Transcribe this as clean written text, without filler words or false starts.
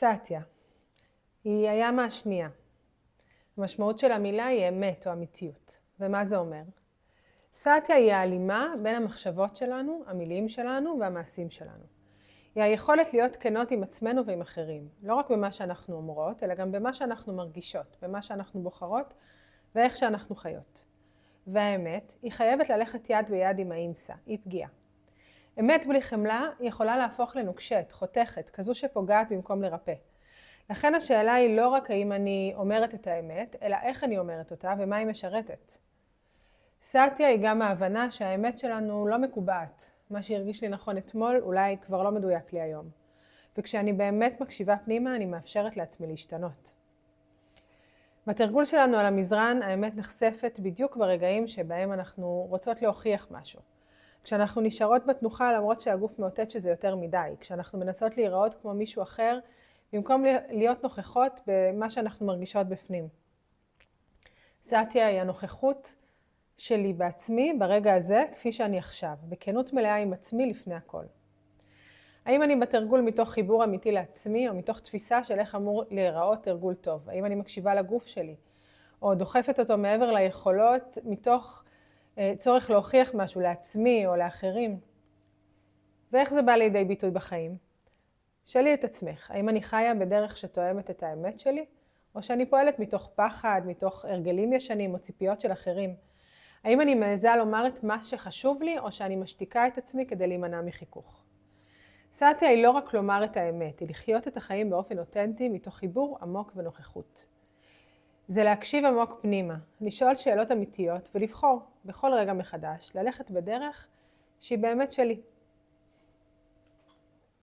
סאטיה היא הים השנייה. המשמעות של המילה היא אמת או אמיתיות. ומה זה אומר? סאטיה היא ההלימה בין המחשבות שלנו, המילים שלנו והמעשים שלנו. היא היכולת להיות כנות עם עצמנו ועם אחרים. לא רק במה שאנחנו אומרות, אלא גם במה שאנחנו מרגישות, במה שאנחנו בוחרות ואיך שאנחנו חיות. והאמת, היא חייבת ללכת יד ביד עם האימסה, היא פגיעה. אמת בלי חמלה יכולה להפוך לנוקשת, חותכת, כזו שפוגעת במקום לרפא. לכן השאלה היא לא רק האם אני אומרת את האמת, אלא איך אני אומרת אותה ומה היא משרתת. סאטיה היא גם ההבנה שהאמת שלנו לא מקובעת. מה שהרגיש לי נכון אתמול אולי כבר לא מדויק לי היום. וכשאני באמת מקשיבה פנימה, אני מאפשרת לעצמי להשתנות. בתרגול שלנו על המזרן, האמת נחשפת בדיוק ברגעים שבהם אנחנו רוצות להוכיח משהו. כשאנחנו נשארות בתנוחה למרות שהגוף מאותת שזה יותר מדי. כשאנחנו מנסות להיראות כמו מישהו אחר, במקום להיות נוכחות במה שאנחנו מרגישות בפנים. סאטיה היא הנוכחות שלי בעצמי ברגע הזה כפי שאני עכשיו, בכנות מלאה עם עצמי לפני הכל. האם אני בתרגול מתוך חיבור אמיתי לעצמי או מתוך תפיסה של איך אמור להיראות תרגול טוב? האם אני מקשיבה לגוף שלי או דוחפת אותו מעבר ליכולות מתוך צורך להוכיח משהו לעצמי או לאחרים? ואיך זה בא לידי ביטוי בחיים? שאלי את עצמך, האם אני חיה בדרך שתואמת את האמת שלי? או שאני פועלת מתוך פחד, מתוך הרגלים ישנים או ציפיות של אחרים? האם אני מעיזה לומר את מה שחשוב לי או שאני משתיקה את עצמי כדי להימנע מחיכוך? סאטיה היא לא רק לומר את האמת, היא לחיות את החיים באופן אותנטי מתוך חיבור עמוק ונוכחות. זה להקשיב עמוק פנימה, לשאול שאלות אמיתיות ולבחור בכל רגע מחדש, ללכת בדרך שהיא באמת שלי.